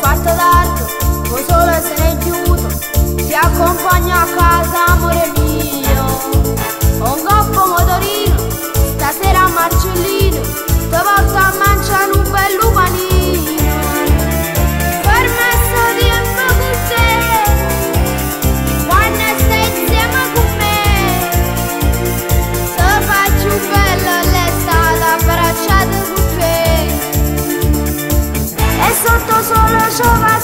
quarto d'altro, o solo essere chiuso, ti accompagno a casa amore mio. Un coppo motorino, stasera a Marcellino, ti porto a mangiare un bello panino. Permesso di con te, quando stai insieme con me, ti faccio bello l'estate abbracciato con te. E sotto sole ciò va